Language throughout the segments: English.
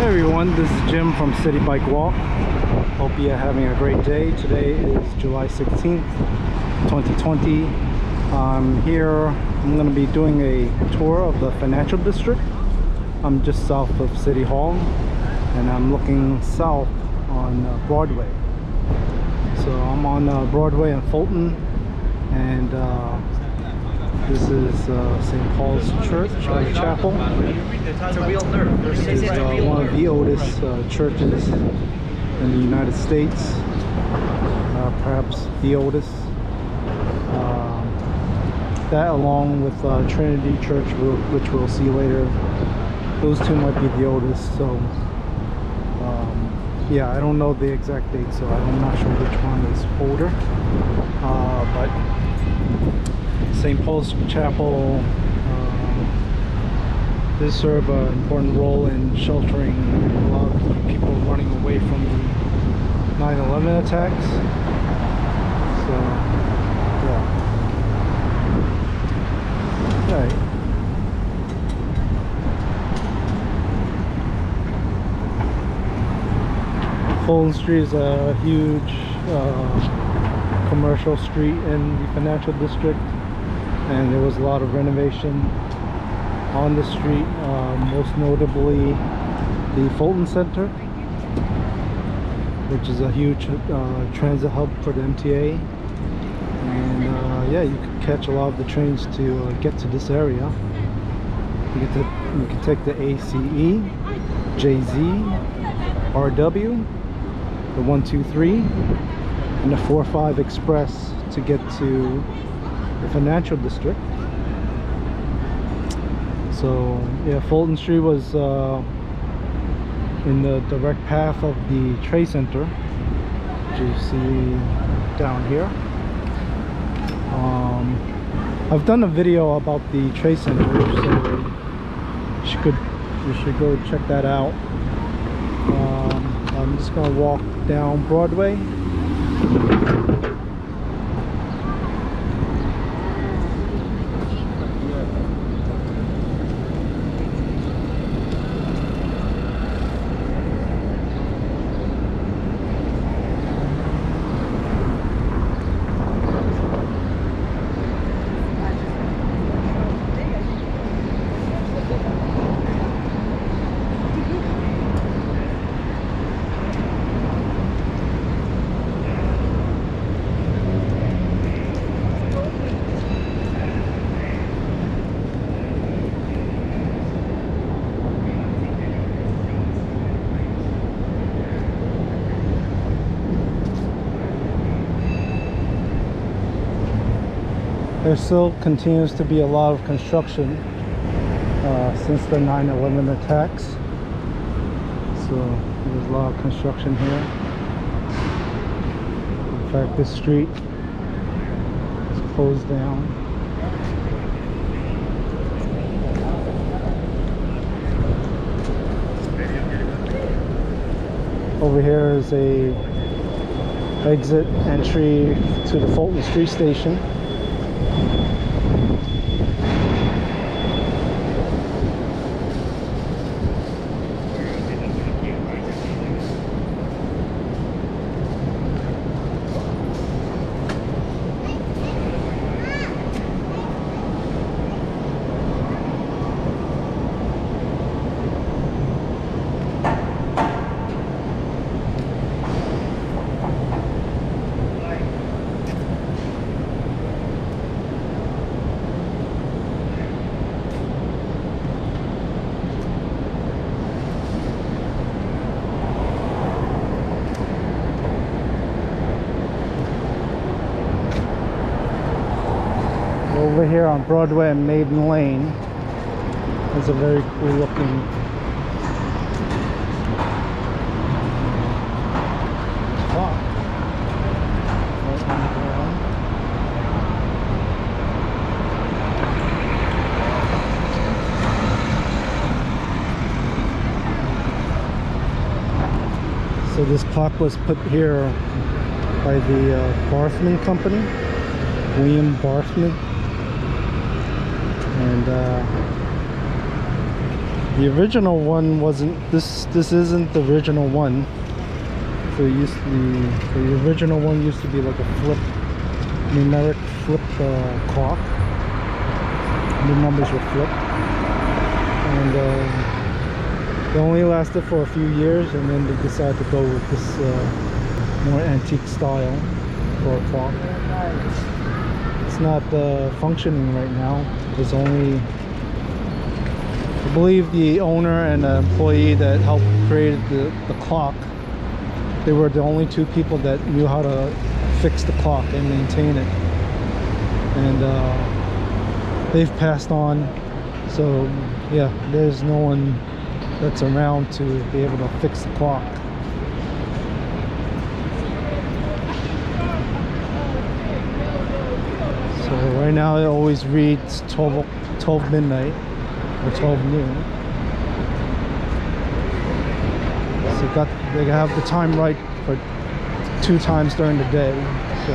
Hey everyone, this is Jim from City Bike Walk. Hope you're having a great day. Today is July 16th, 2020. I'm here. I'm going to be doing a tour of the financial district. I'm just south of City Hall and I'm looking south on Broadway. So I'm on Broadway and Fulton, and this is St. Paul's Church or Chapel. This is one of the oldest churches in the United States, perhaps the oldest. That along with Trinity Church, which we'll see later, those two might be the oldest. So yeah, I don't know the exact date, so I'm not sure which one is older. But St. Paul's Chapel does serve an important role in sheltering a lot of people running away from the 9/11 attacks. So, yeah. Alright. Fulton Street is a huge commercial street in the financial district, and there was a lot of renovation on the street, most notably the Fulton Center, which is a huge transit hub for the MTA. And yeah, you can catch a lot of the trains to get to this area. You can take the ACE, JZ, RW, the 123, and the 45 Express to get to the financial district. So yeah, Fulton Street was in the direct path of the Trade Center, which you see down here. I've done a video about the Trade Center, so you should go check that out. I'm just gonna walk down Broadway. There still continues to be a lot of construction since the 9/11 attacks. So there's a lot of construction here. In fact, this street is closed down. Over here is a exit entry to the Fulton Street Station. Over here on Broadway and Maiden Lane is a very cool looking clock right on the ground. So this clock was put here by the Barthman company, William Barthman. And The original one wasn't this. This isn't the original one. So it used to be, the original one used to be like a flip, numeric flip clock. The numbers were flipped, and they only lasted for a few years, and then they decided to go with this more antique style for a clock. It's not functioning right now. There's only, I believe, the owner and the employee that helped create the clock. They were the only two people that knew how to fix the clock and maintain it, and they've passed on. So yeah, there's no one that's around to be able to fix the clock. So right now it always reads 12 midnight or 12 noon. So they have the time right for 2 times during the day. So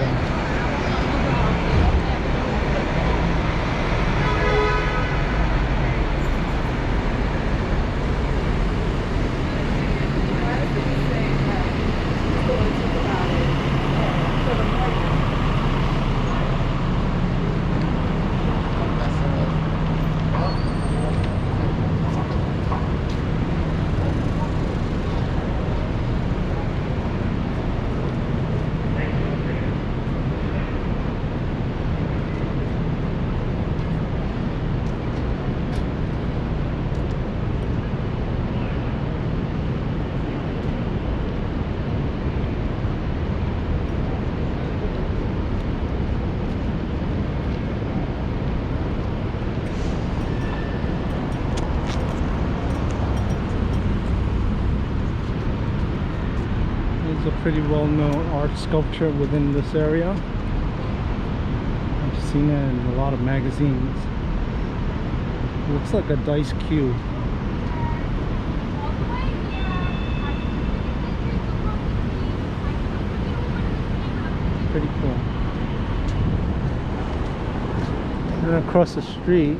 a pretty well-known art sculpture within this area. I've seen it in a lot of magazines. It looks like a dice cube. Pretty cool. And across the street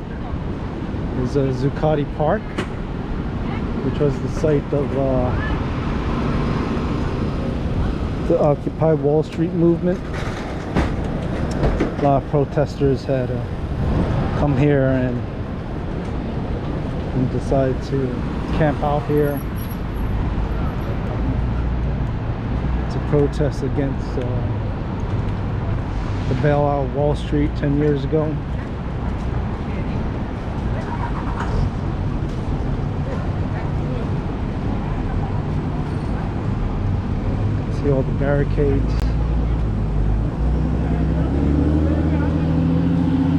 is Zuccotti Park, which was the site of the Occupy Wall Street movement. A lot of protesters had come here and decided to camp out here to protest against the bailout of Wall Street 10 years ago. All the barricades.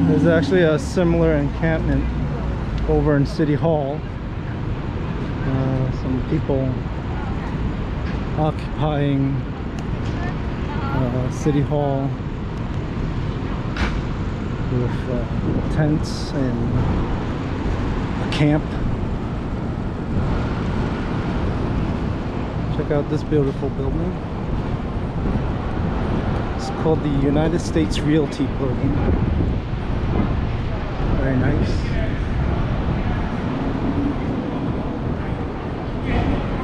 There's actually a similar encampment over in City Hall. Some people occupying City Hall with tents and a camp. Check out this beautiful building. It's called the United States Realty building. Very nice.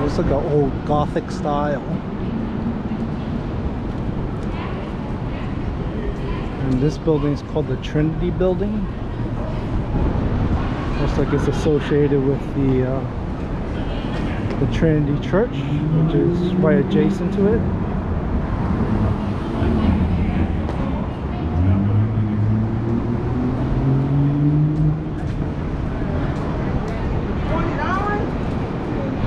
Looks like an old Gothic style. And this building is called the Trinity building. Looks like it's associated with the Trinity Church, which is right adjacent to it.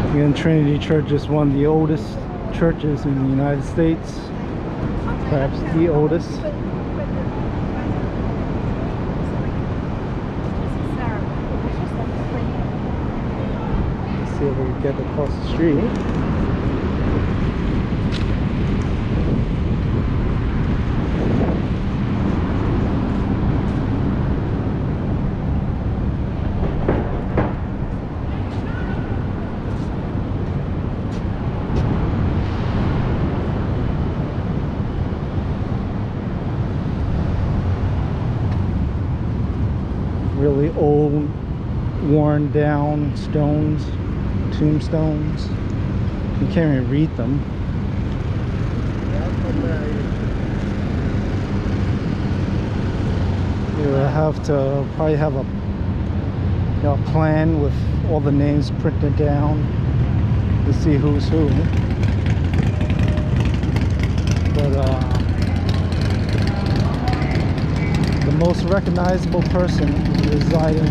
Again, Trinity Church is one of the oldest churches in the United States, perhaps the oldest. Let's see if we can get across the street. Really old, worn down stones, tombstones. You can't even read them. You would have to probably have a plan with all the names printed down to see who's who. But the most recognizable person residing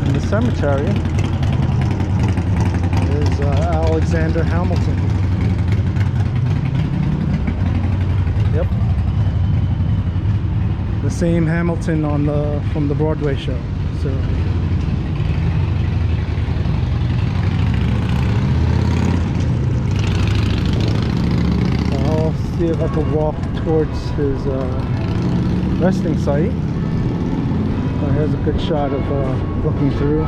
in the cemetery is Alexander Hamilton. Yep. The same Hamilton from the Broadway show. So I'll see if I can walk towards his resting site. Here's a good shot of looking through.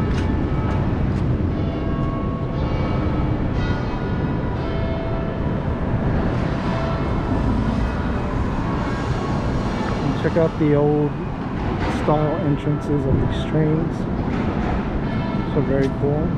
Check out the old style entrances of these trains. So very cool.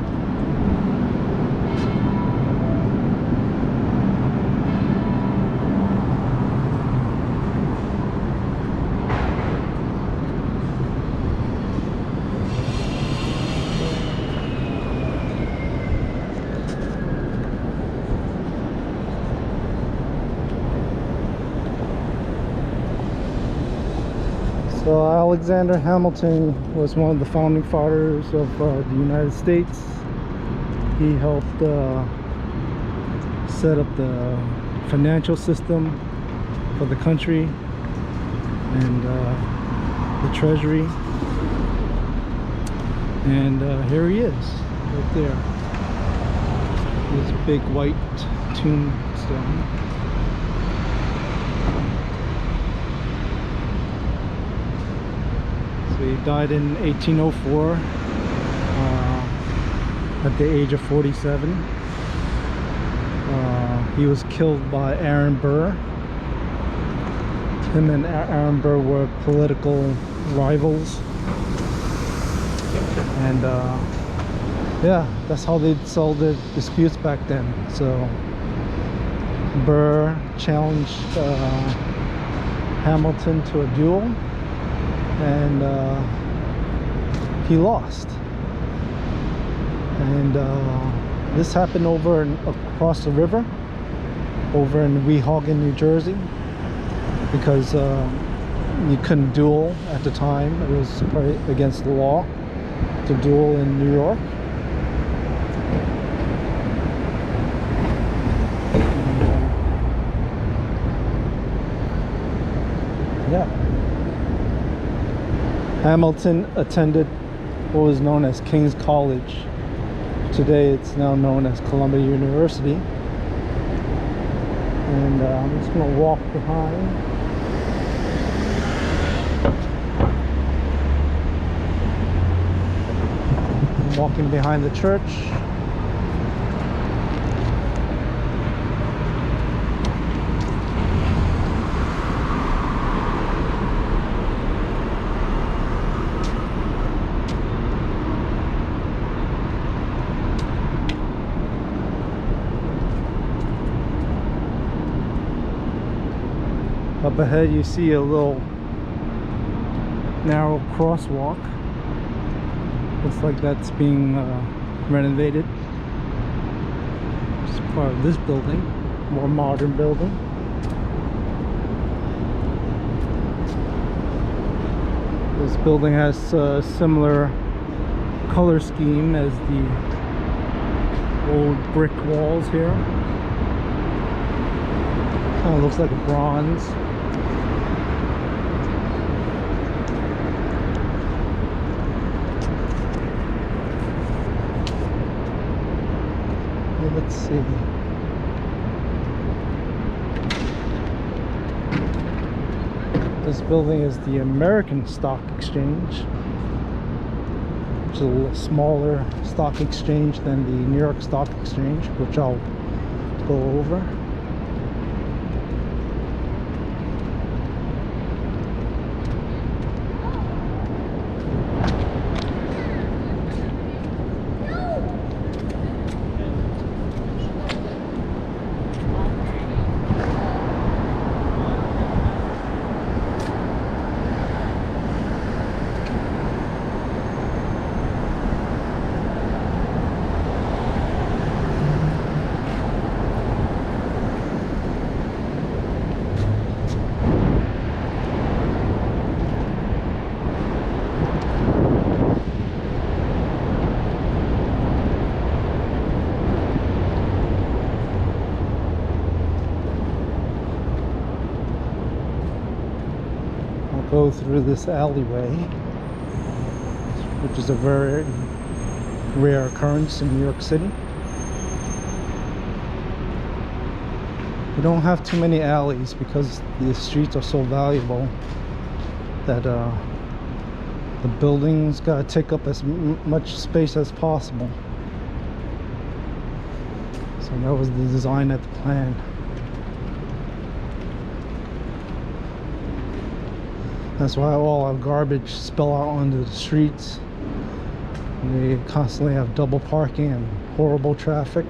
So Alexander Hamilton was one of the founding fathers of the United States. He helped set up the financial system for the country and the treasury. And here he is, right there. This big white tombstone. So he died in 1804 at the age of 47. He was killed by Aaron Burr. Him and Aaron Burr were political rivals. And yeah, that's how they solved their disputes back then. So Burr challenged Hamilton to a duel, and he lost. And this happened across the river, over in Weehawken, New Jersey, because you couldn't duel at the time. It was probably against the law to duel in New York. Yeah. Hamilton attended what was known as King's College. Today it's now known as Columbia University. And I'm just going to walk behind. I'm walking behind the church. Up ahead you see a little narrow crosswalk. Looks like that's being renovated. It's part of this building, more modern building. This building has a similar color scheme as the old brick walls here. Kind of looks like a bronze. Let's see. This building is the American Stock Exchange, which is a little smaller stock exchange than the New York Stock Exchange, which I'll go over. go through this alleyway, which is a very rare occurrence in New York City. We don't have too many alleys because the streets are so valuable that the buildings gotta take up as much space as possible. So that was the design at the plan. That's why all our garbage spill out onto the streets. We constantly have double parking and horrible traffic.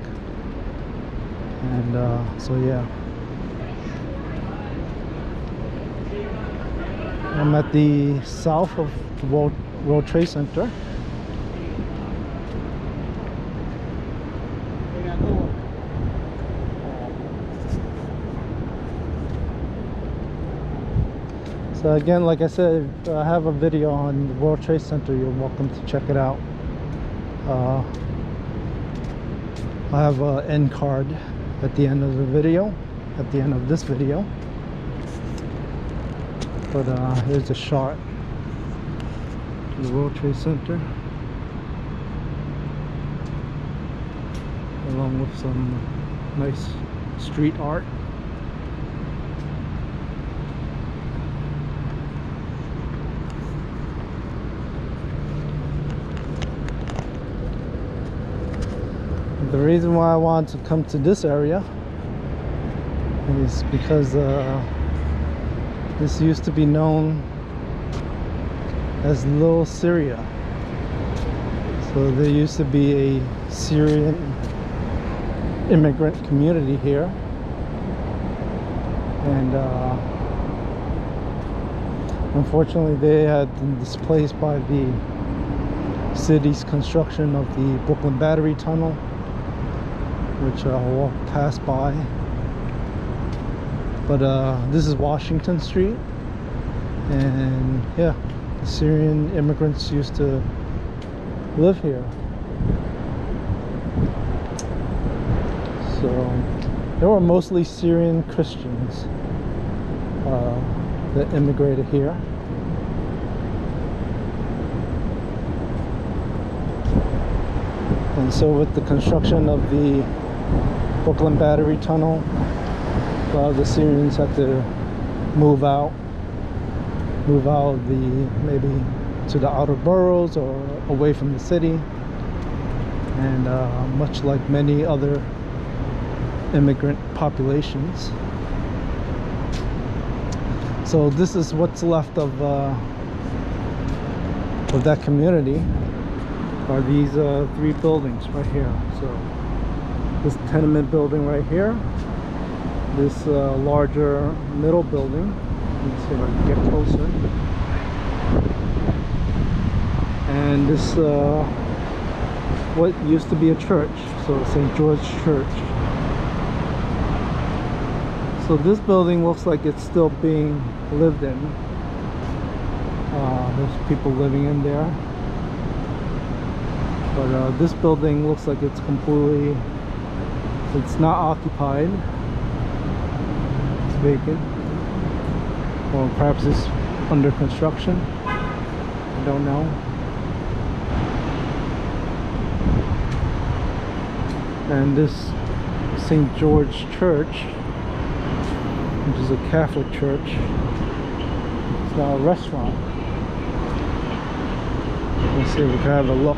And so yeah. I'm at the south of the World Trade Center. So again, like I said, I have a video on the World Trade Center. You're welcome to check it out. I have an end card at the end of the video, at the end of this video. But here's a shot of the World Trade Center, along with some nice street art. The reason why I wanted to come to this area is because this used to be known as Little Syria. So there used to be a Syrian immigrant community here, and unfortunately they had been displaced by the city's construction of the Brooklyn Battery Tunnel, which I'll walk past by. But this is Washington Street, and yeah, the Syrian immigrants used to live here. So they were mostly Syrian Christians that immigrated here. And so with the construction of the Brooklyn Battery Tunnel, a lot of the Syrians had to move out of the, maybe to the outer boroughs or away from the city. And much like many other immigrant populations. So this is what's left of that community, are these three buildings right here. So this tenement building right here, this larger middle building. Let's see if I can get closer. And this what used to be a church, so St. George Church. So this building looks like it's still being lived in. There's people living in there. But this building looks like it's completely, it's not occupied. It's vacant. Or perhaps it's under construction. I don't know. And this St. George Church, which is a Catholic church, it's now a restaurant. Let's see if we can have a look.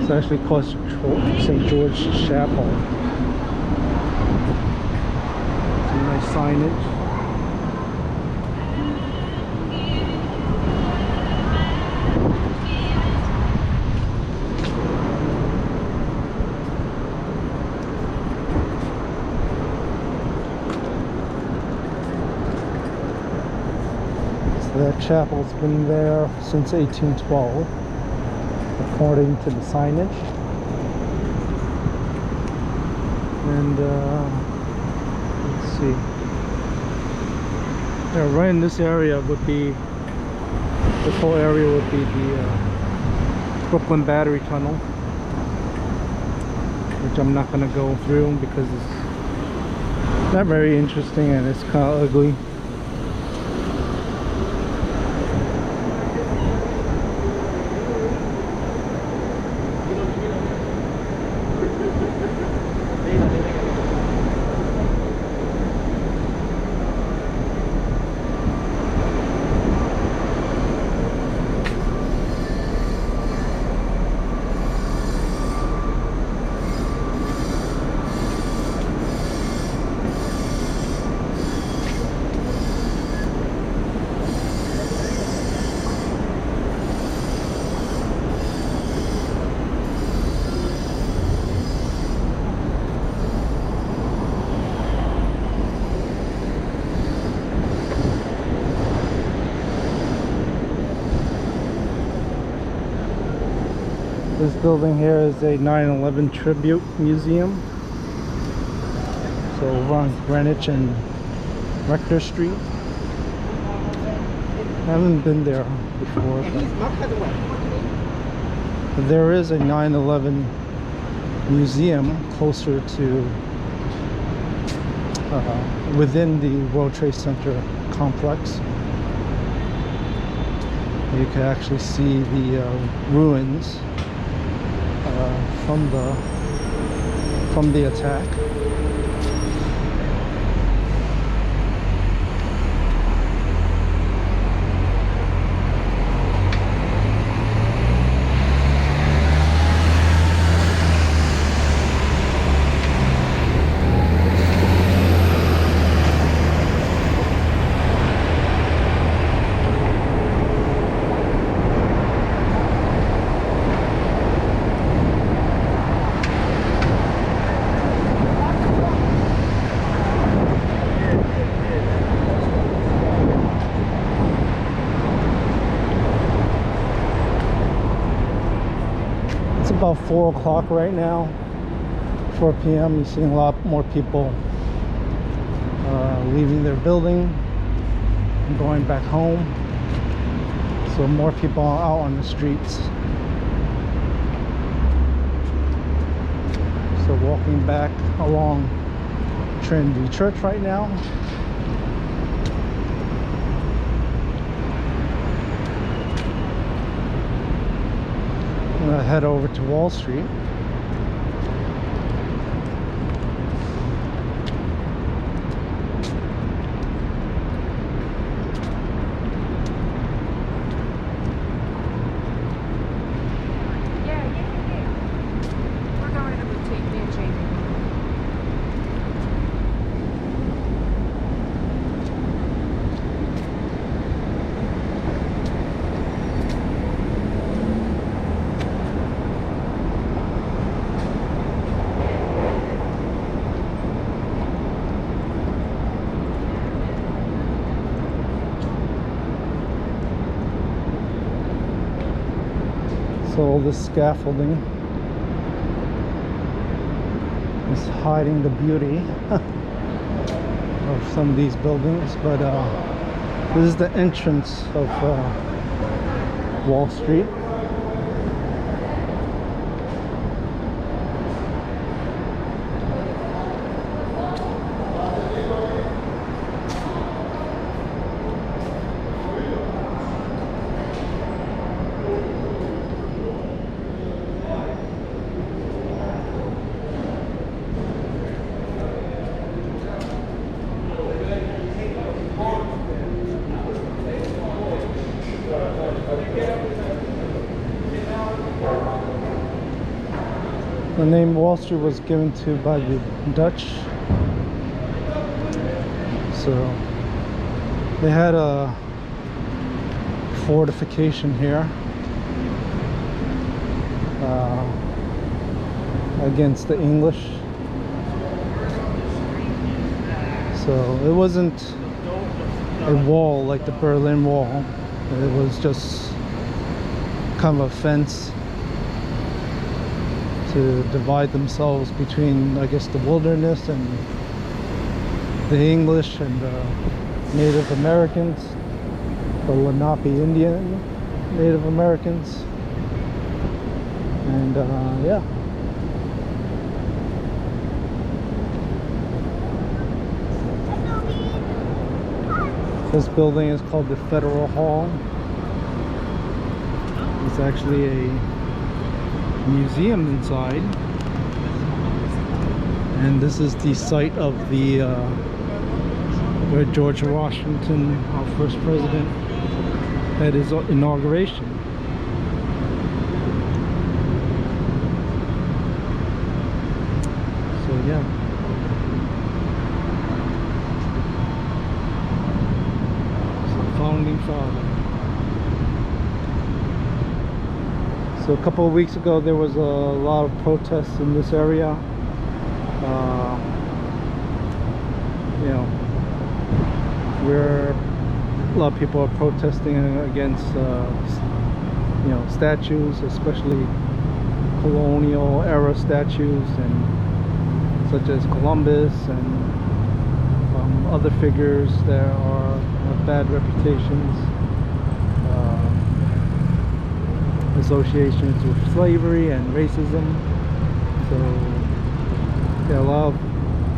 It's actually called St. George Chapel. Some nice signage. That chapel's been there since 1812, according to the signage. And let's see. Yeah, right in this area would be This whole area would be the Brooklyn Battery Tunnel, which I'm not going to go through because it's not very interesting and it's kind of ugly. This building here is a 9/11 tribute museum. So over on Greenwich and Rector Street. I haven't been there before. But there is a 9/11 museum closer to within the World Trade Center complex. You can actually see the ruins from the attack. About 4 o'clock right now, 4 p.m. You're seeing a lot more people leaving their building and going back home. So more people are out on the streets. So walking back along Trinity Church right now. I'm gonna head over to Wall Street. We're going to the boutique, me and Jamie. So all this scaffolding is hiding the beauty of some of these buildings, but this is the entrance of Wall Street. The name Wall Street was given to by the Dutch. So they had a fortification here against the English. So it wasn't a wall like the Berlin Wall. It was just kind of a fence to divide themselves between, I guess, the wilderness and the English and the Native Americans, the Lenape Indian. Native Americans. And yeah. This building is called the Federal Hall. It's actually a museum inside. And this is the site of the where George Washington, our first president, had his inauguration. So yeah. So founding father. So a couple of weeks ago there was a lot of protests in this area. You know, where a lot of people are protesting against you know, statues, especially colonial era statues, and such as Columbus and other figures that have bad reputations, associations with slavery and racism. So yeah, a lot of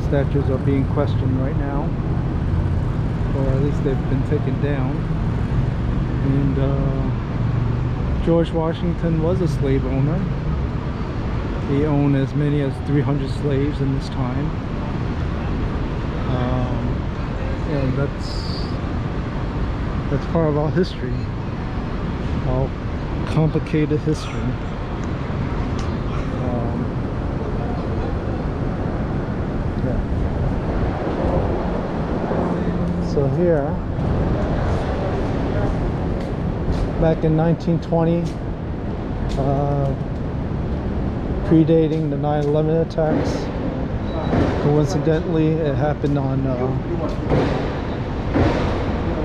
statues are being questioned right now, or at least they've been taken down. And George Washington was a slave owner. He owned as many as 300 slaves in this time. And that's part of our history, our complicated history. So here, back in 1920, predating the 9/11 attacks, coincidentally it happened on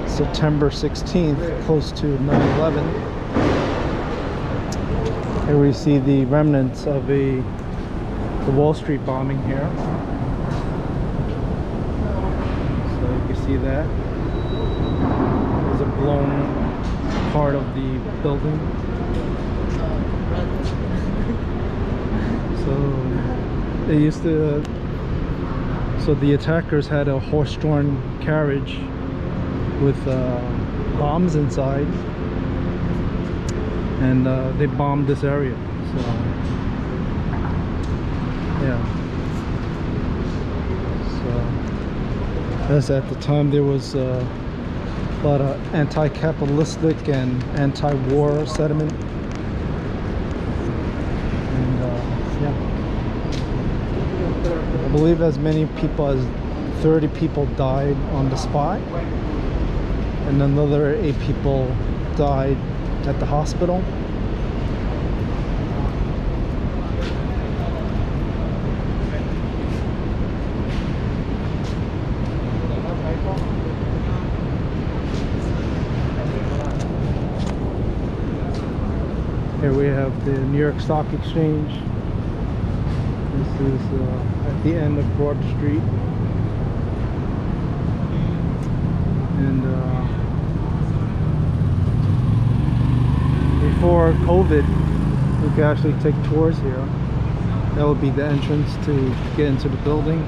September 16th, close to 9/11. Here we see the remnants of the Wall Street bombing here. See that? There's a blown part of the building. So they used to, so the attackers had a horse-drawn carriage with bombs inside, and they bombed this area. So yeah. As at the time there was a lot of anti-capitalistic and anti-war sentiment, and yeah, I believe as many people as 30 people died on the spot, and another 8 people died at the hospital. Here we have the New York Stock Exchange. This is at the end of Broad Street. And before COVID, we could actually take tours here. That would be the entrance to get into the building.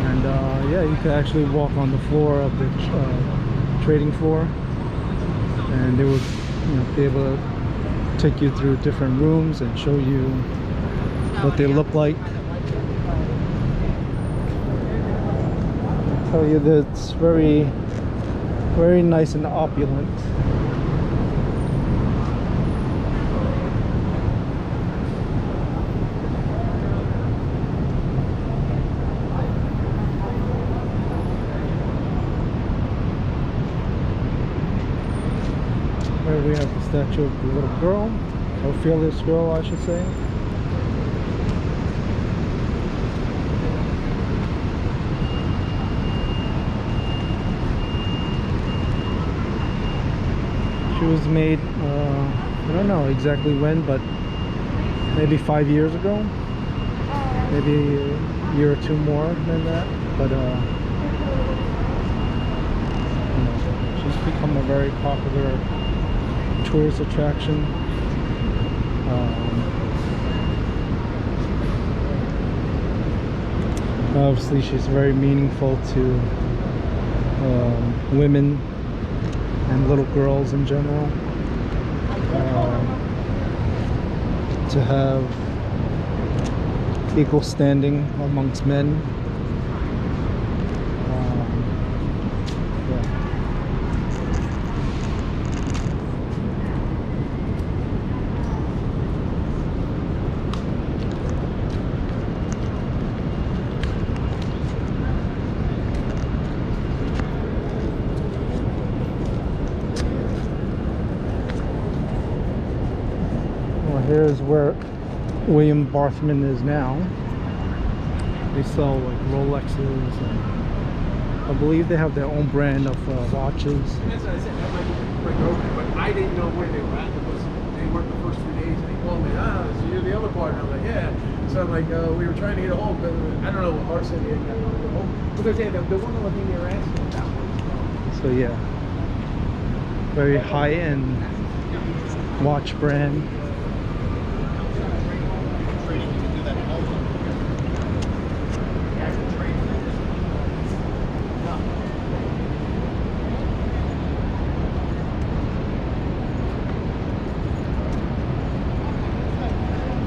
And yeah, you could actually walk on the floor of the trading floor, and they would, you know, be able to take you through different rooms and show you what they look like. I'll tell you that it's very, very nice and opulent. Here we have the statue of the little girl, or fearless girl, I should say. She was made, I don't know exactly when, but maybe 5 years ago. Maybe a year or 2 more than that. But you know, she's become a very popular tourist attraction. Obviously, she's very meaningful to women and little girls in general. To have equal standing amongst men. Here's where William Barthman is now. They sell like Rolexes, and I believe they have their own brand of watches. As I said, that might be break open, but I didn't know where they were at because they worked the first 3 days, and they called me, so you're the other partner. I'm like, yeah. So I'm like, we were trying to get a hold, but I don't know what Art said they didn't get a hold. Because yeah, the one that was in their ass that was. So yeah, very high-end watch brand.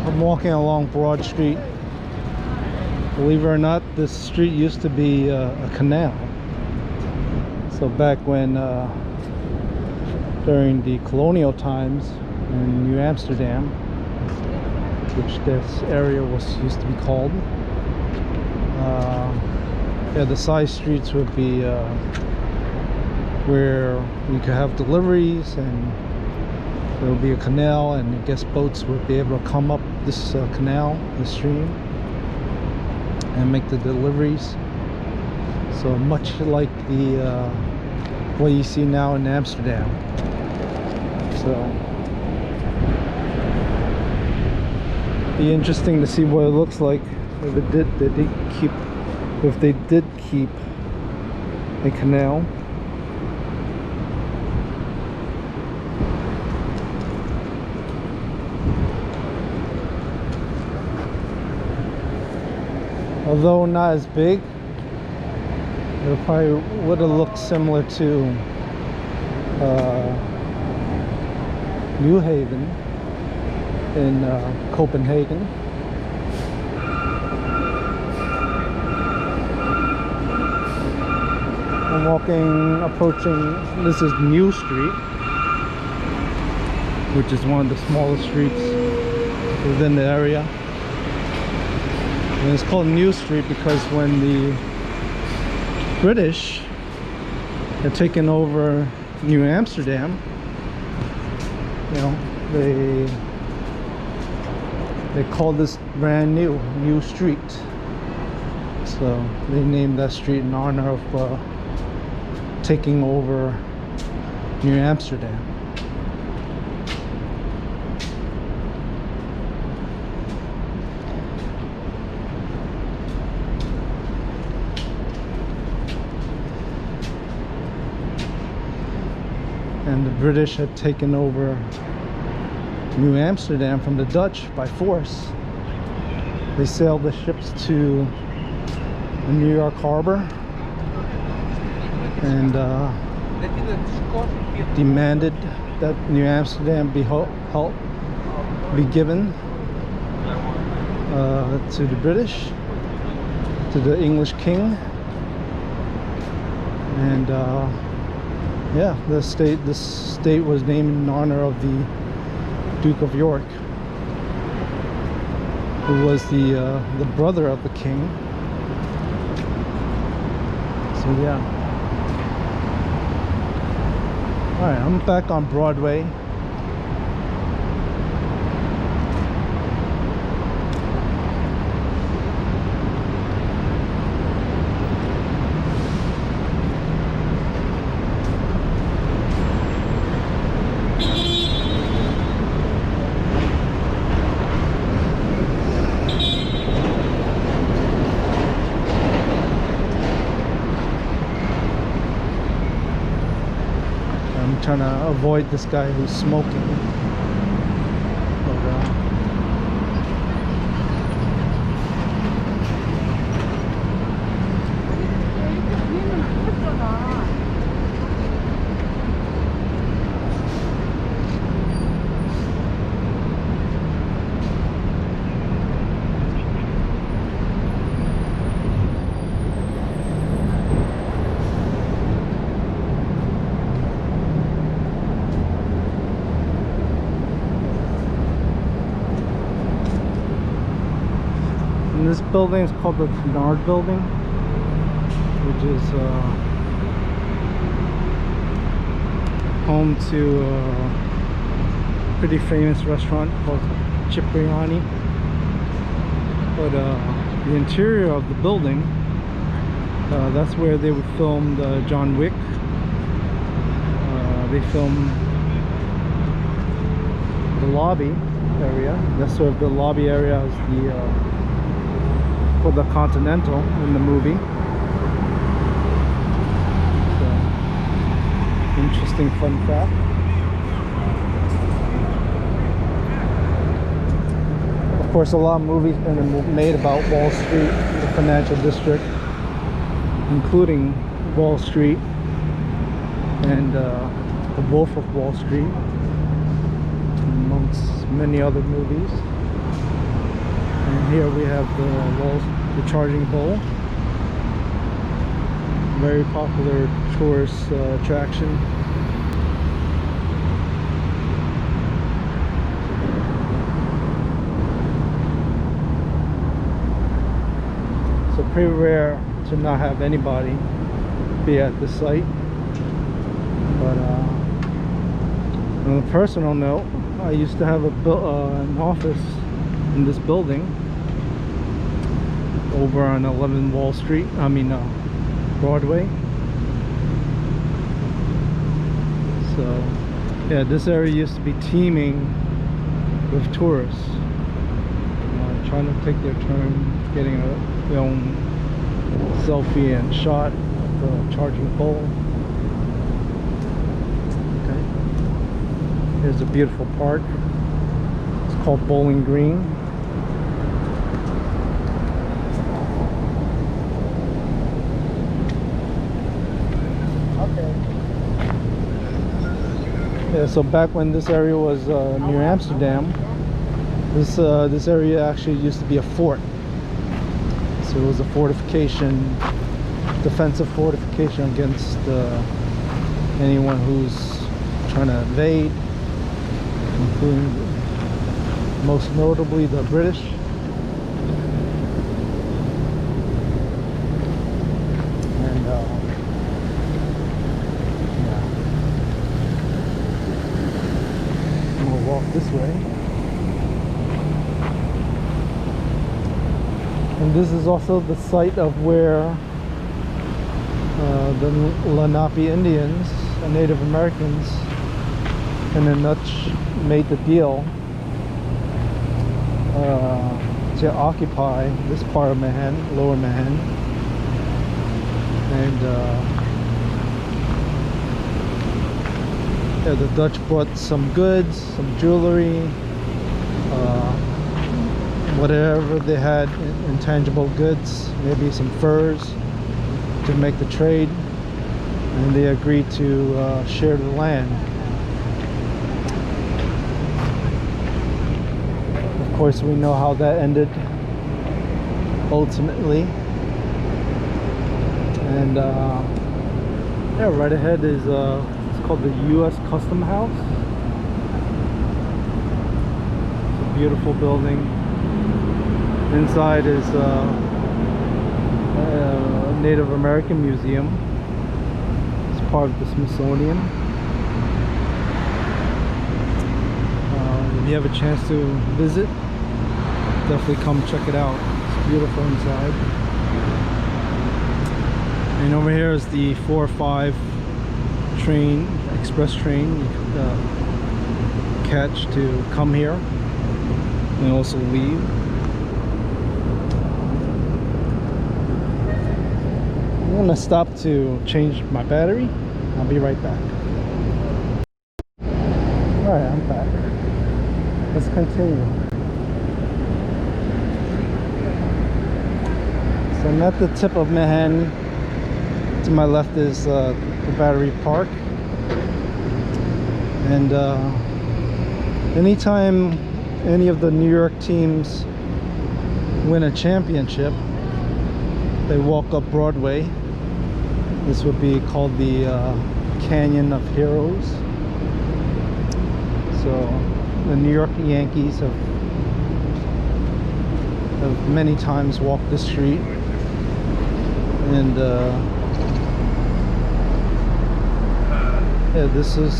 I'm walking along Broad Street. Believe it or not, this street used to be a canal. So back when, during the colonial times in New Amsterdam, which this area used to be called, yeah, the side streets would be where you could have deliveries, and there would be a canal, and I guess boats would be able to come up this canal, the stream, and make the deliveries. So much like the what you see now in Amsterdam. So be interesting to see what it looks like if they did keep a canal. Although not as big, it probably would have looked similar to New Haven in Copenhagen. I'm approaching, this is New Street, which is one of the smallest streets within the area. And it's called New Street because when the British had taken over New Amsterdam, you know, they called this brand New Street. So they named that street in honor of taking over New Amsterdam. And the British had taken over New Amsterdam from the Dutch by force. They sailed the ships to the New York Harbor and demanded that New Amsterdam be given to the British, to the English king, and yeah, this state was named in honor of the Duke of York, who was the brother of the king. So yeah. All right, I'm back on Broadway. trying to avoid this guy who's smoking. But, and this building is called the Cunard building, which is home to a pretty famous restaurant called Cipriani. But the interior of the building, that's where they would film John Wick. They filmed the lobby area. That's sort of the lobby area is the for the Continental in the movie. So, interesting fun fact. Of course, a lot of movies have been made about Wall Street, the financial district, including Wall Street and The Wolf of Wall Street, amongst many other movies. And here we have the charging pole, very popular tourist attraction. So pretty rare to not have anybody be at the site. But on a personal note, I used to have an office in this building over on 11 Wall Street, Broadway. So yeah, this area used to be teeming with tourists trying to take their turn getting their own selfie and shot at the charging pole. Okay, here's a beautiful park. It's called Bowling Green. Yeah, so back when this area was near Amsterdam, this area actually used to be a fort. So it was a fortification, defensive fortification against anyone who's trying to invade, including most notably the British. And walk this way, and this is also the site of where the Lenape Indians and Native Americans and the Dutch made the deal to occupy this part of Manhattan, Lower Manhattan, and yeah, the Dutch brought some goods, some jewelry, whatever they had, intangible goods, maybe some furs to make the trade, and they agreed to share the land. Of course, we know how that ended ultimately, and yeah, right ahead is called the U.S. Custom House. It's a beautiful building. Inside is a Native American museum. It's part of the Smithsonian. If you have a chance to visit, definitely come check it out. It's beautiful inside. And over here is the 405 train, express train you could catch to come here and also leave. I'm gonna stop to change my battery. I'll be right back. continue. So I'm at the tip of Manhattan. To my left is the Battery Park. And anytime any of the New York teams win a championship, they walk up Broadway. This would be called the Canyon of Heroes. So the New York Yankees have many times walked the street, and yeah, this is,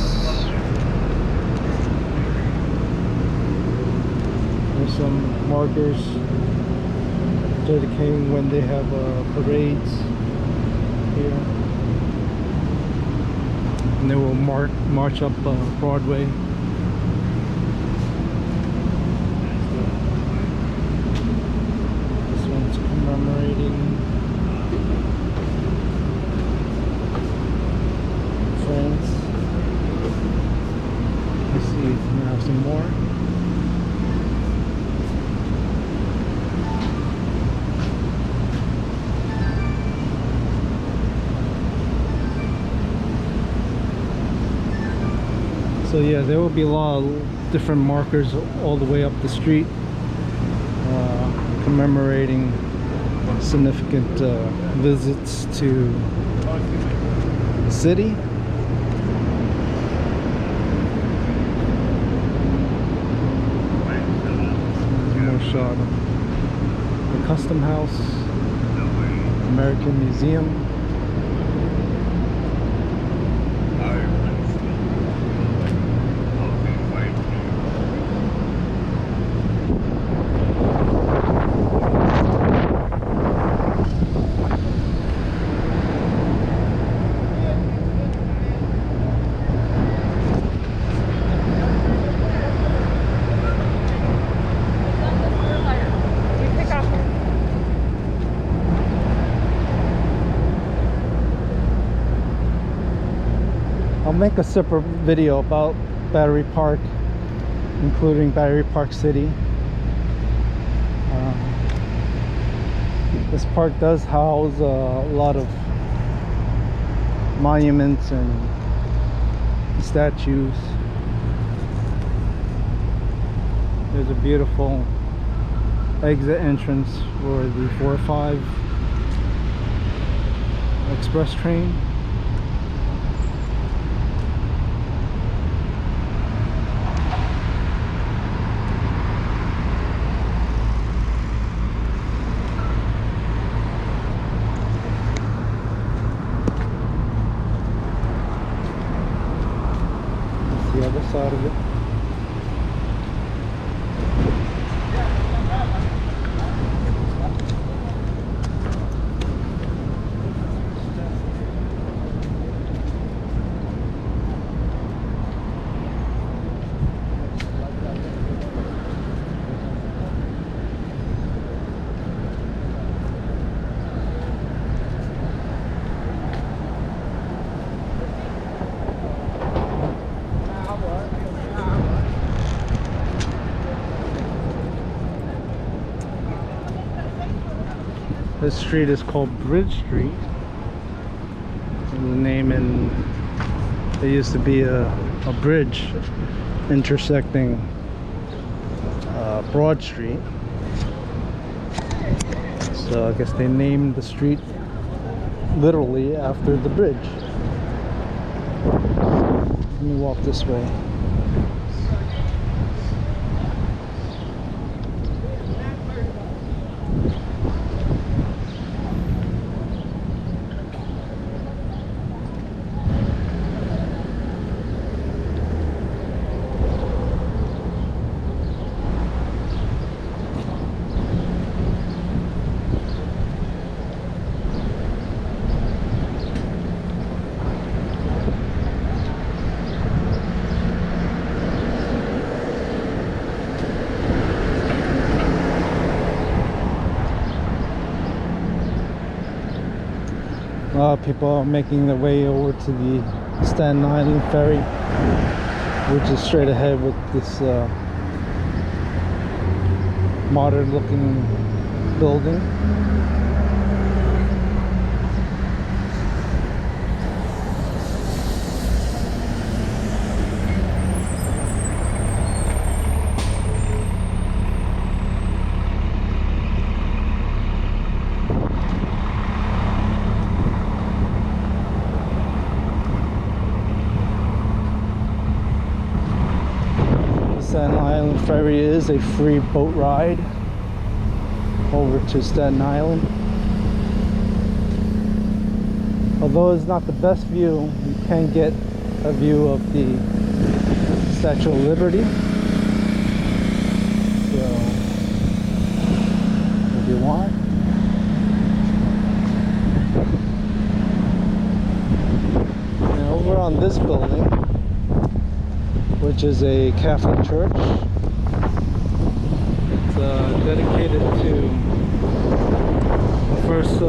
there's some markers dedicating when they have parades here, and they will march up Broadway. This one's commemorating France. Let's see if we have some more. So yeah, there will be a lot of different markers all the way up the street, commemorating significant visits to the city. More shot of the Custom House, American Museum. I'll make a separate video about Battery Park, including Battery Park City. This park does house a lot of monuments and statues. There's a beautiful exit entrance for the 405 express train. The other side of it. This street is called Bridge Street. And the name, and there used to be a bridge intersecting Broad Street. So I guess they named the street literally after the bridge. Let me walk this way. A lot of people are making their way over to the Staten Island Ferry, which is straight ahead with this modern looking building. Staten Island Ferry is a free boat ride over to Staten Island. Although it's not the best view, you can get a view of the Statue of Liberty. So, if you want. And over on this building, which is a Catholic church. It's dedicated to the first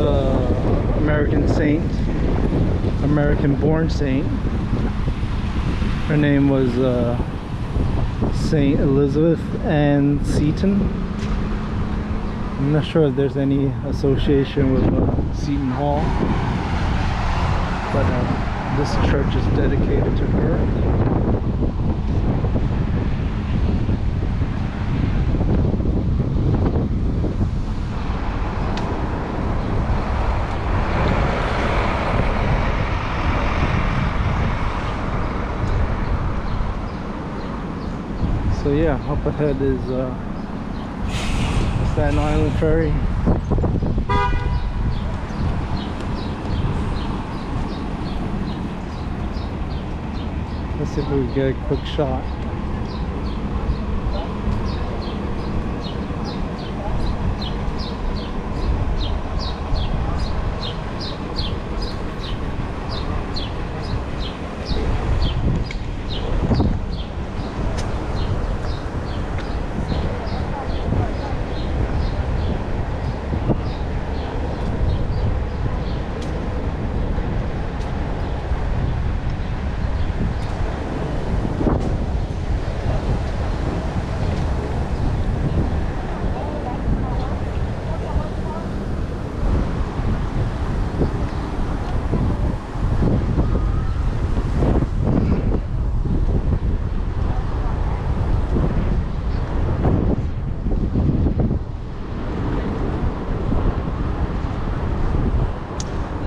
American saint, American-born saint. Her name was Saint Elizabeth Ann Seton. I'm not sure if there's any association with Seton Hall, but this church is dedicated to her. So yeah, up ahead is Staten Island Ferry. Let's see if we can get a quick shot.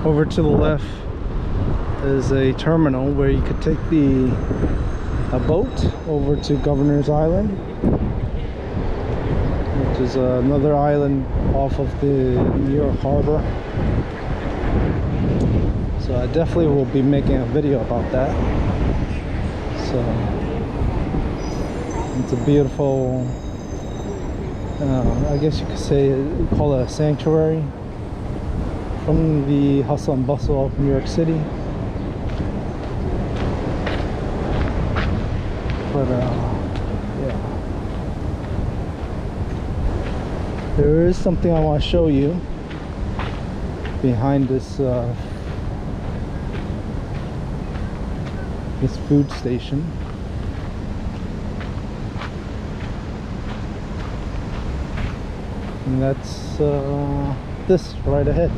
Over to the left is a terminal where you could take a boat over to Governor's Island, which is another island off of the New York Harbor. So I definitely will be making a video about that. So it's a beautiful, I guess you could say, call it a sanctuary from the hustle and bustle of New York City. But yeah, there is something I want to show you behind this this food station. And that's this right ahead.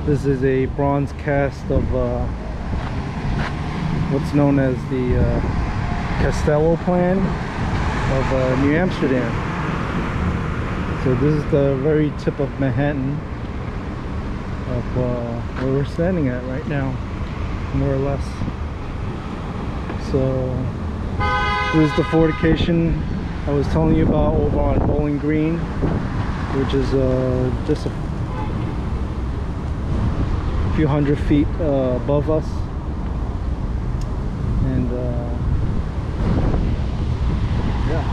This is a bronze cast of what's known as the Castello plan of New Amsterdam. So this is the very tip of Manhattan of where we're standing at right now, more or less. So this is the fortification I was telling you about over on Bowling Green, which is just a few hundred feet above us. And yeah,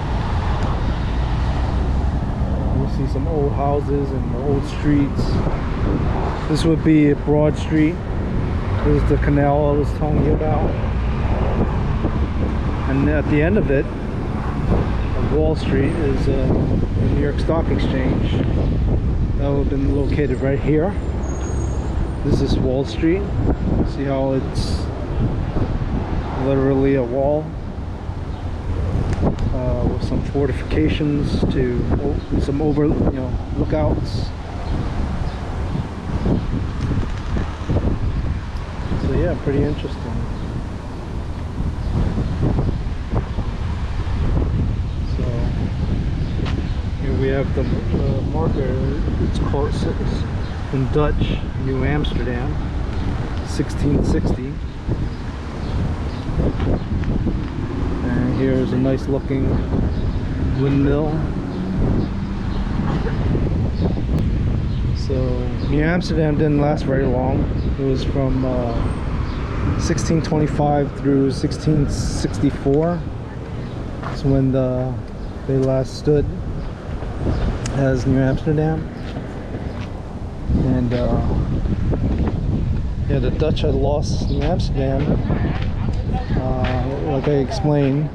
we see some old houses and old streets. This would be Broad Street. This is the canal I was telling you about. And at the end of it, on Wall Street, is the New York Stock Exchange. That would have been located right here. This is Wall Street. See how it's literally a wall? with some fortifications to some lookouts. So yeah, pretty interesting. We have the marker. It's called in Dutch, New Amsterdam, 1660. And here's a nice looking windmill. So New Amsterdam didn't last very long. It was from 1625 through 1664. That's when they last stood as New Amsterdam. And yeah, the Dutch had lost New Amsterdam, like I explained,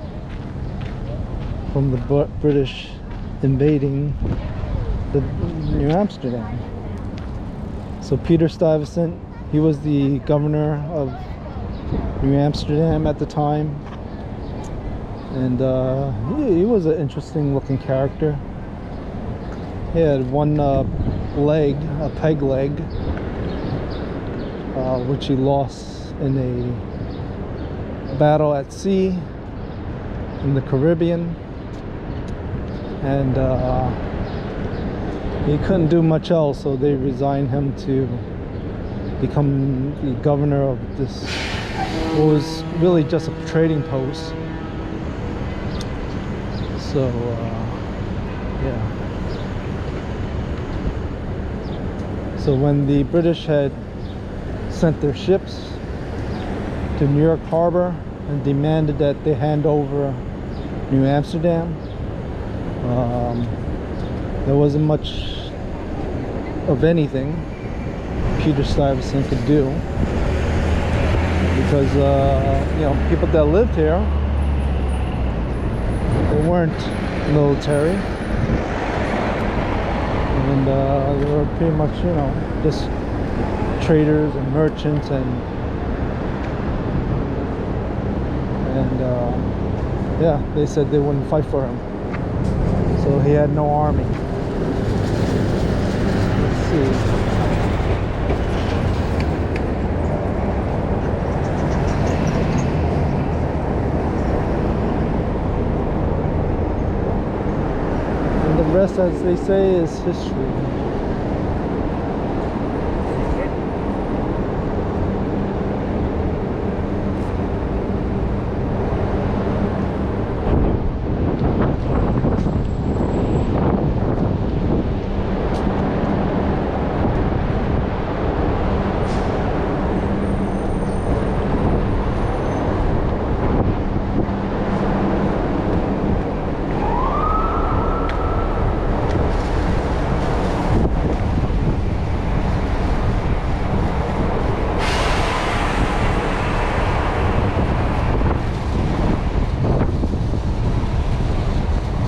from the British invading the New Amsterdam. So Peter Stuyvesant, he was the governor of New Amsterdam at the time, and he was an interesting looking character. He had one leg, a peg leg, which he lost in a battle at sea in the Caribbean, and he couldn't do much else, so they resigned him to become the governor of this, what was really just a trading post. So yeah. So when the British had sent their ships to New York Harbor and demanded that they hand over New Amsterdam, there wasn't much of anything Peter Stuyvesant could do, because people that lived here, they weren't military. And they were pretty much, just traders and merchants, and yeah, they said they wouldn't fight for him. So he had no army. Let's see. The rest, as they say, is history.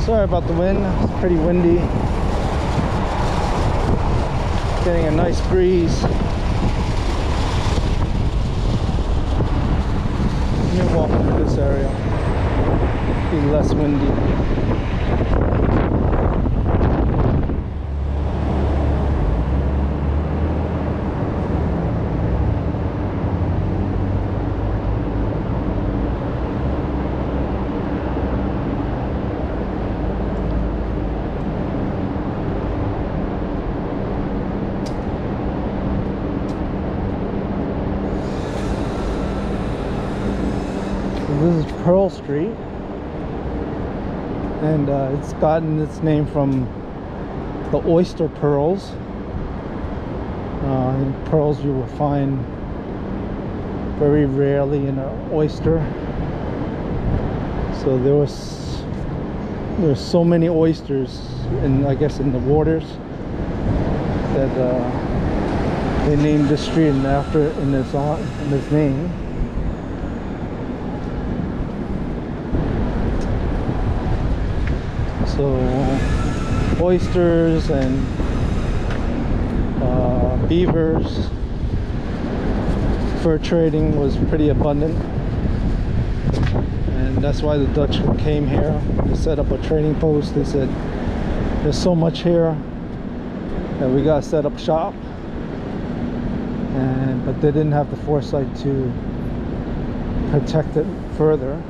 Sorry about the wind, it's pretty windy. Getting a nice breeze. Let me walk through this area. Be less windy. This is Pearl Street, and it's gotten its name from the oyster pearls. Pearls you will find very rarely in an oyster. So there's so many oysters in, I guess, in the waters, that they named the street in its name. So oysters and beavers, fur trading was pretty abundant, and and that's why the Dutch came here to set up a trading post. They said there's so much here that we gotta set up shop, but they didn't have the foresight to protect it further.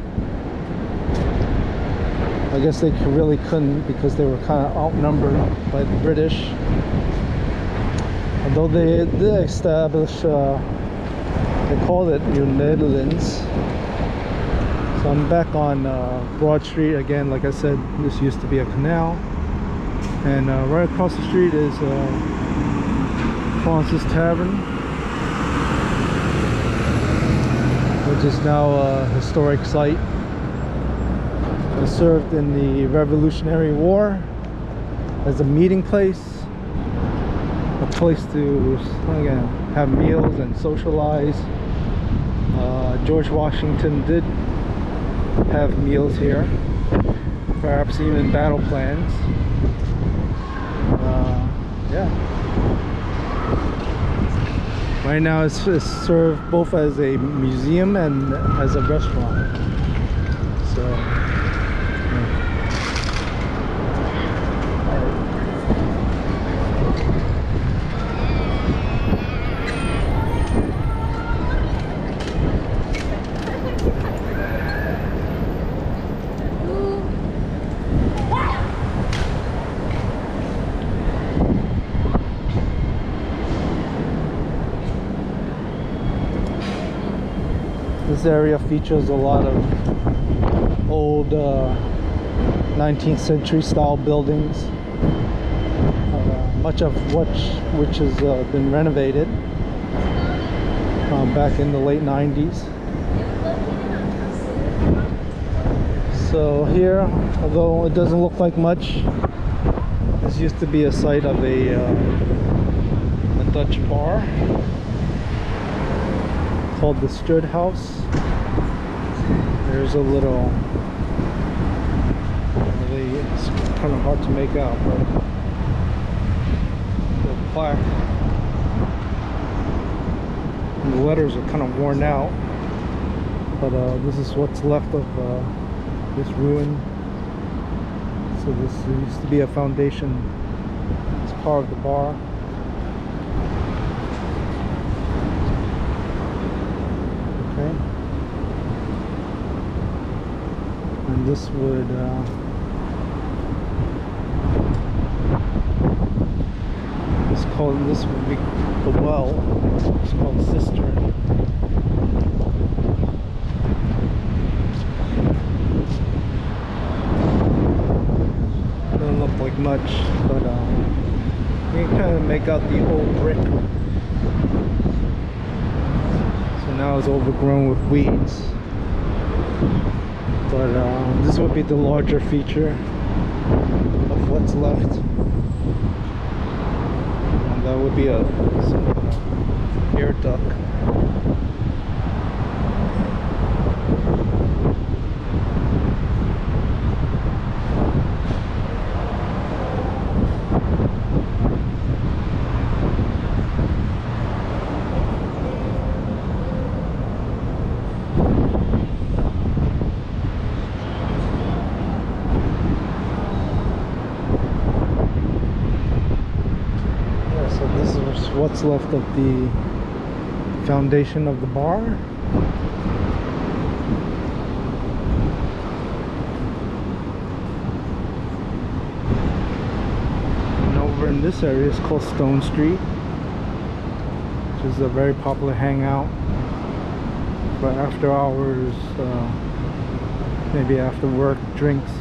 I guess they really couldn't, because they were kind of outnumbered by the British. Although they did establish, they called it New Netherlands. So I'm back on Broad Street again. Like I said, this used to be a canal, and right across the street is Fraunces Tavern, which is now a historic site. It served in the Revolutionary War as a meeting place, a place to again have meals and socialize. George Washington did have meals here, perhaps even battle plans. Yeah. Right now it's served both as a museum and as a restaurant. So this area features a lot of old 19th century style buildings, much of which has been renovated back in the late 90s. So here, although it doesn't look like much, this used to be a site of a Dutch bar called the Stadt Huys. There's a little, it's kind of hard to make out, but the plaque, and the letters are kind of worn out, but this is what's left of this ruin. So this used to be a foundation. It's part of the bar. Okay. And this would this would be the well. It's called Cistern. Doesn't look like much, but you can kind of make out the old brick. So now it's overgrown with weeds. But this would be the larger feature of what's left. And that would be a air duct. What's left of the foundation of the bar. And over in this area is called Stone Street, which is a very popular hangout for after hours, maybe after work drinks.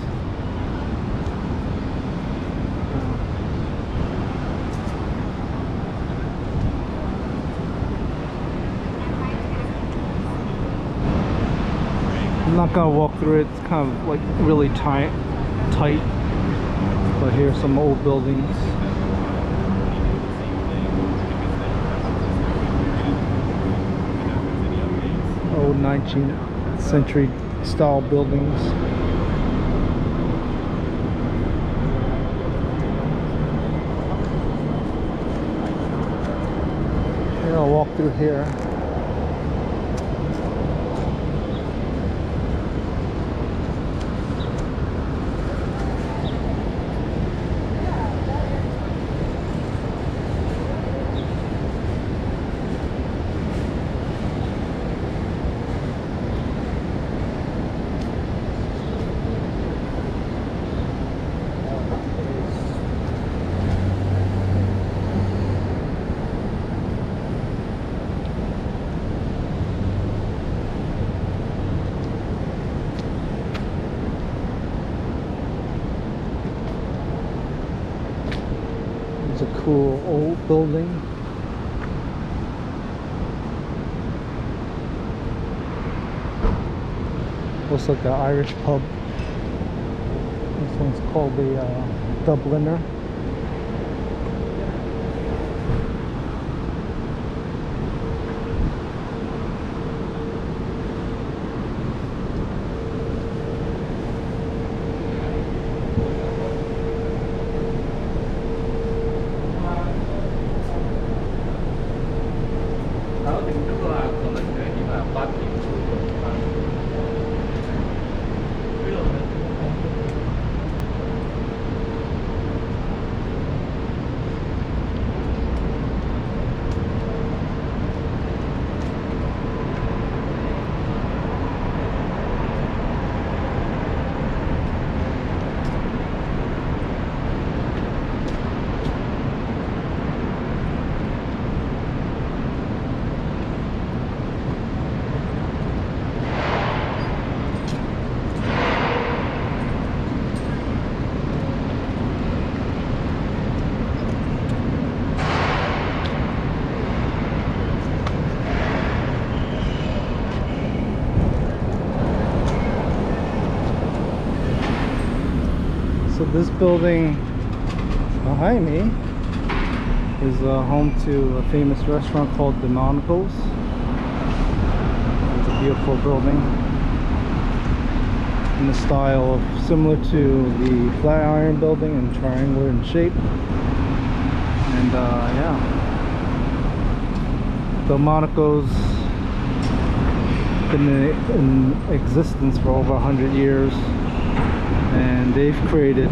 I'm not gonna walk through it. It's kind of like really tight. But here's some old buildings. Old 19th century style buildings. Here, I'll walk through here. cool old building. Looks like an Irish pub. This one's called the Dubliner. So this building behind me is home to a famous restaurant called Delmonico's. It's a beautiful building in the style of similar to the Flatiron building and triangular in shape. And yeah, Delmonico's been in existence for over 100 years. And they've created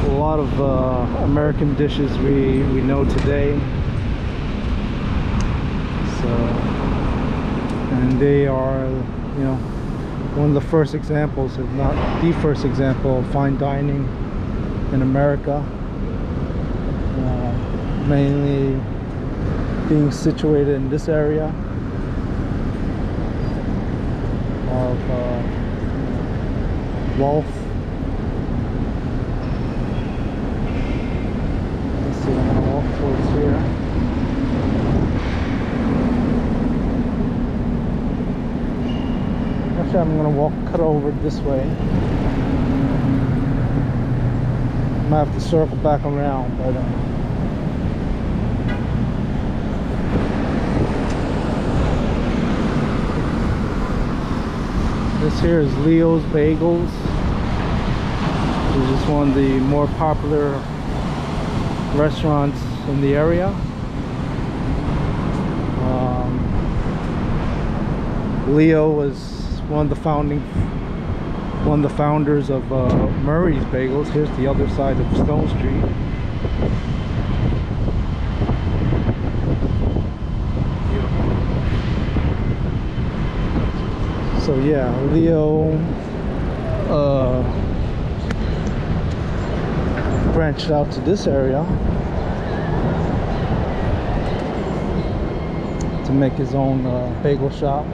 a lot of American dishes we know today. So, and they are, you know, one of the first examples, if not the first example, of fine dining in America. Mainly being situated in this area of Wolf. Let's see, I'm gonna walk towards here. Actually, I'm gonna cut over this way. I might have to circle back around, but this here is Leo's Bagels, which is one of the more popular restaurants in the area. Leo was one of the founders of Murray's Bagels. Here's the other side of Stone Street. So yeah, Leo branched out to this area to make his own bagel shop.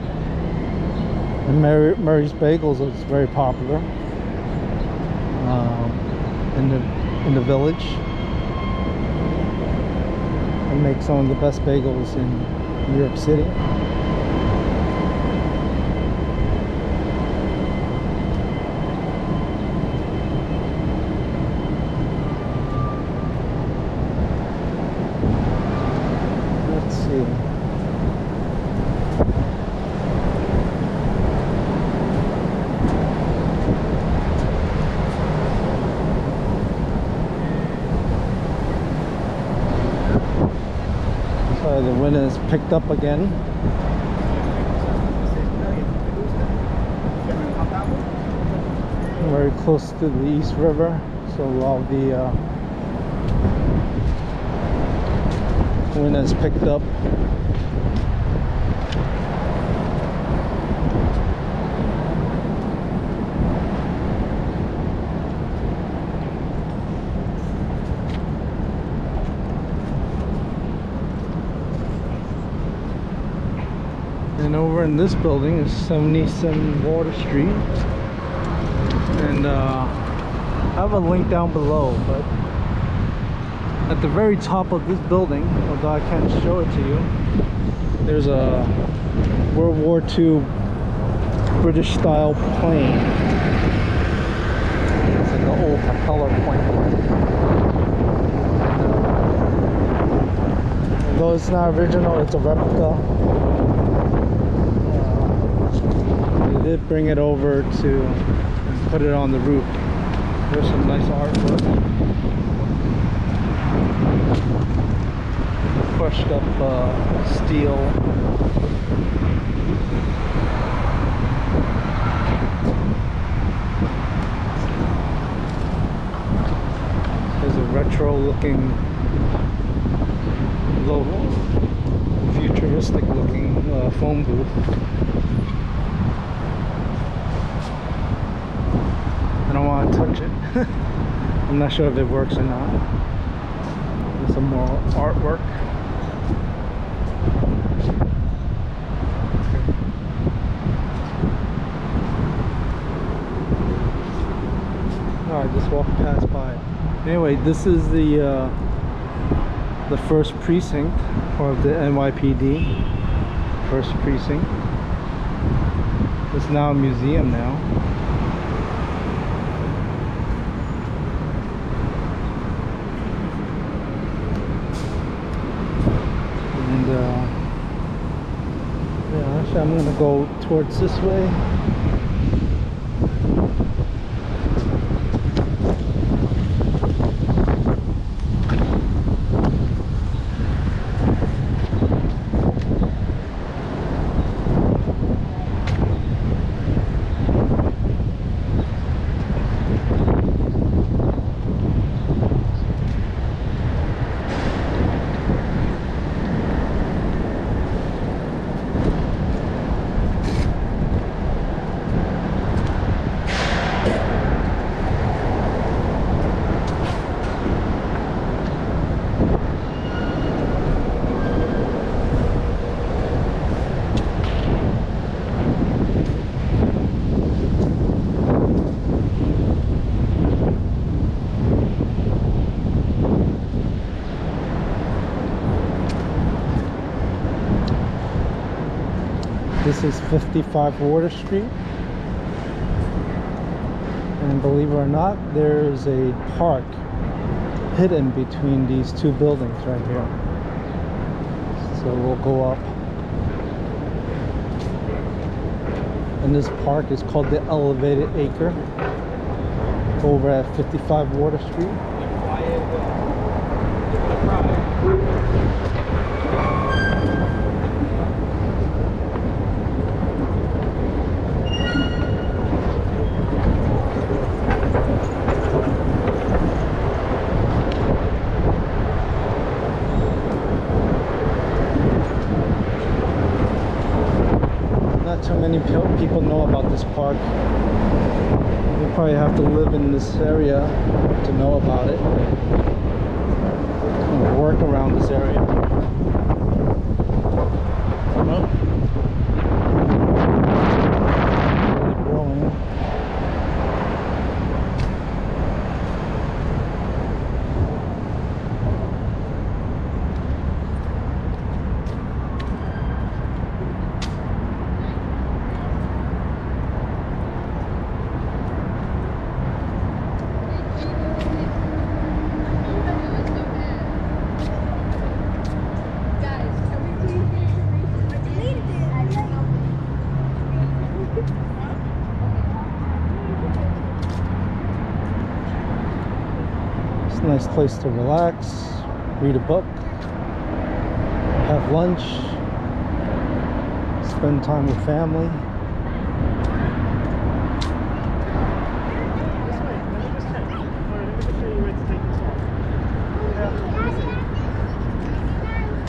And Murray's Bagels is very popular in the village. They make some of the best bagels in New York City. The wind has picked up again. Very close to the East River, so while the wind has picked up, and over in this building is 77 Water Street, and I have a link down below, but At the very top of this building, although I can't show it to you, there's a World War II British style plane. It's like an old propeller plane. Although it's not original, it's a replica. They did bring it over to and put it on the roof. There's some nice artwork. Crushed up steel. There's a retro looking, low, futuristic looking phone booth. I don't want to touch it. I'm not sure if it works or not. There's some more artwork. I just walked past by. Anyway, this is the first precinct of the NYPD. First precinct. It's now a museum now. And yeah, actually I'm gonna go towards this way. This is 55 Water Street, and believe it or not, there's a park hidden between these two buildings right here. So we'll go up, and this park is called the Elevated Acre over at 55 Water Street. Too many people know about this park. You probably have to live in this area to know about it, and work around this area. Well, really growing. Nice place to relax, read a book, have lunch, spend time with family.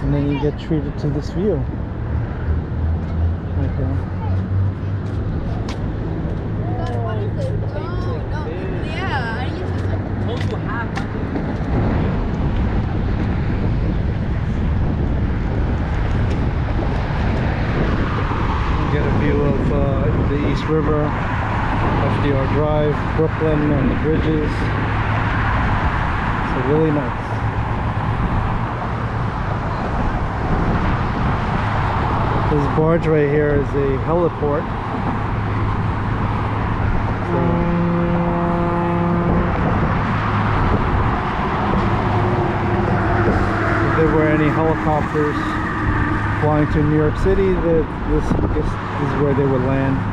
And then you get treated to this view right here. Get a view of the East River, FDR Drive, Brooklyn, and the bridges. So really nice. This barge right here is a heliport. So, if there were any helicopters flying to New York City, this is where they would land.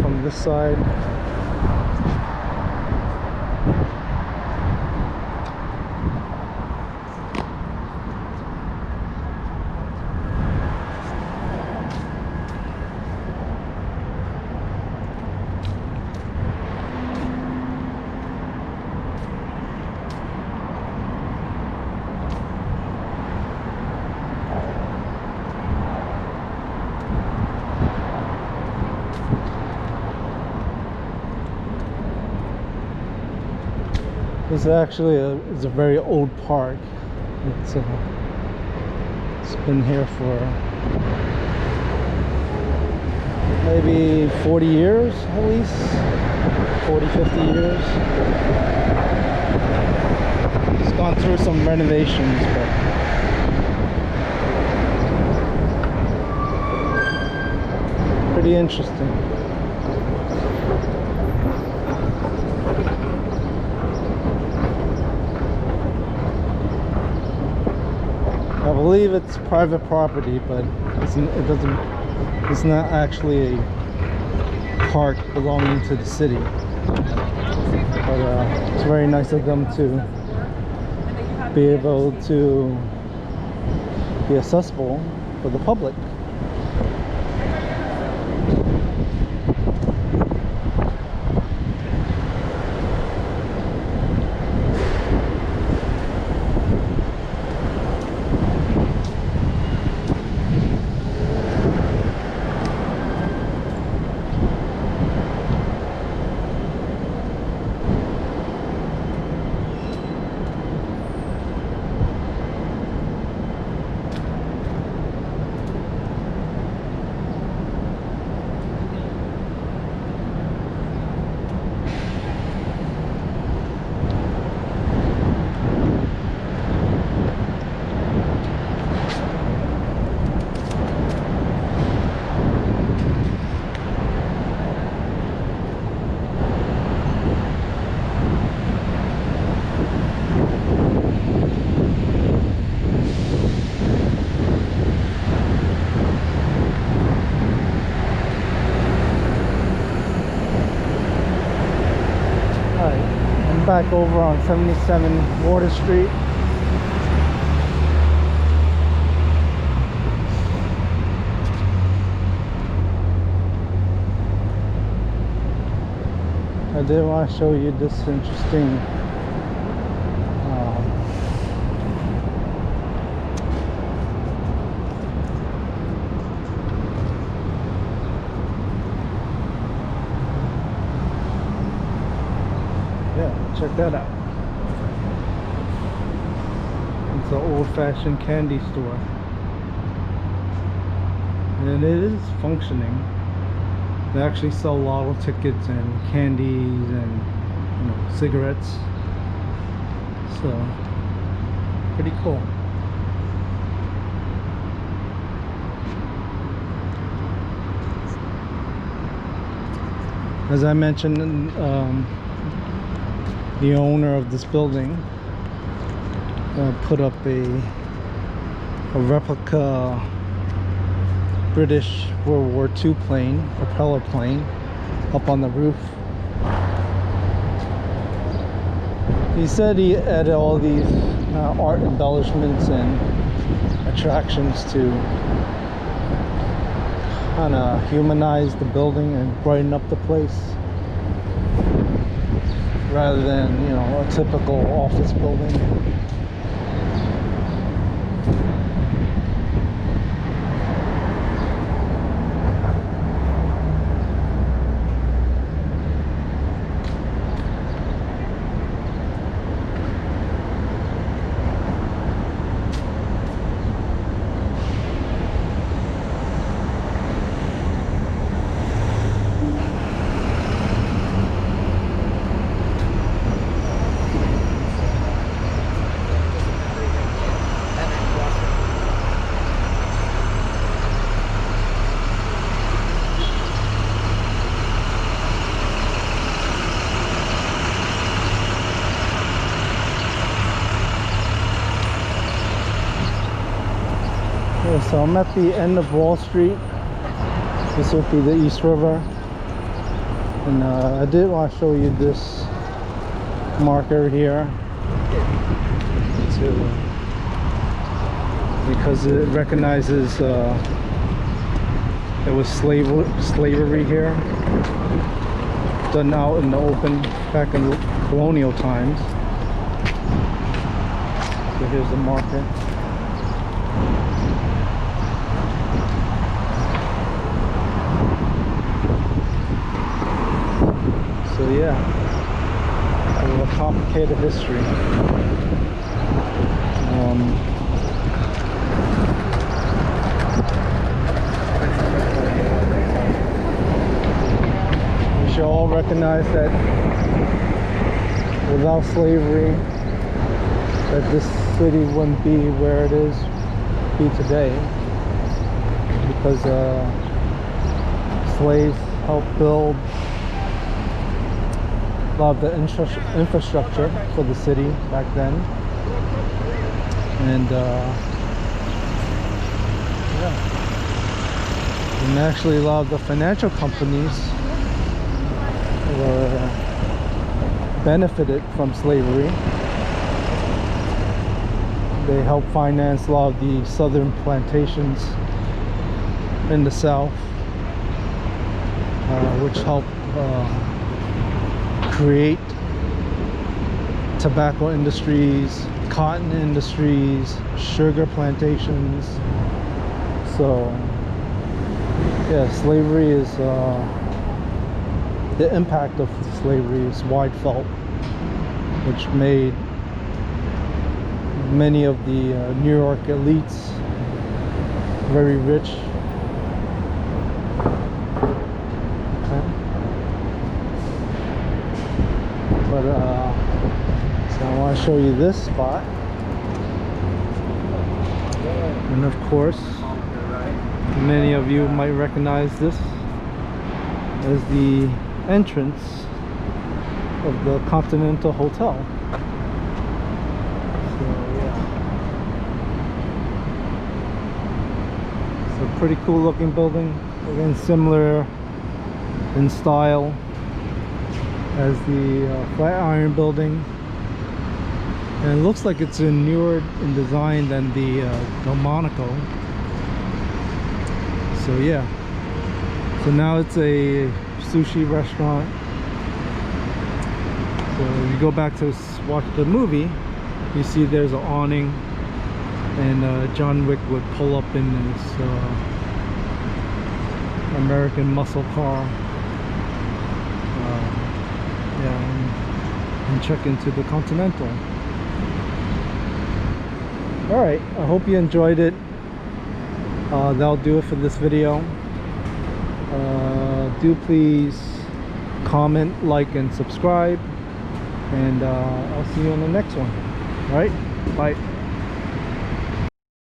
From this side. This is actually it's a very old park. It's been here for maybe 40 years at least, 40-50 years. It's gone through some renovations, but pretty interesting. I believe it's private property, but it's not actually a park belonging to the city. But it's very nice of them to be able to be accessible for the public. Back over on 77 Water Street. I did want to show you this interesting check that out. It's an old-fashioned candy store, and it is functioning. They actually sell lotto tickets and candies and cigarettes, so pretty cool. As I mentioned, the owner of this building put up a replica British World War II plane, propeller plane, up on the roof. He said he added all these art embellishments and attractions to kind of humanize the building and brighten up the place, rather than, you know, a typical office building. So I'm at the end of Wall Street. This would be the East River, and I did want to show you this marker here because it recognizes there was slavery here done out in the open back in colonial times. So here's the marker. So yeah, a little complicated history. We should all recognize that without slavery, that this city wouldn't be where it is today, because slaves helped build a lot of the infrastructure for the city back then, and yeah, and actually a lot of the financial companies were benefited from slavery. They helped finance a lot of the southern plantations in the South, which helped create tobacco industries, cotton industries, sugar plantations. So yeah, slavery is the impact of slavery is wide felt, which made many of the New York elites very rich. But so I want to show you this spot, and of course many of you might recognize this as the entrance of the Continental Hotel. So yeah, it's a pretty cool looking building, again similar in style as the Flatiron building, and it looks like it's newer in design than the Delmonico. So yeah, so now it's a sushi restaurant. So if you go back to watch the movie, you see there's an awning, and John Wick would pull up in his American muscle car, and check into the Continental. Alright, I hope you enjoyed it. That'll do it for this video. Do please comment, like, and subscribe, and I'll see you on the next one. Alright, bye.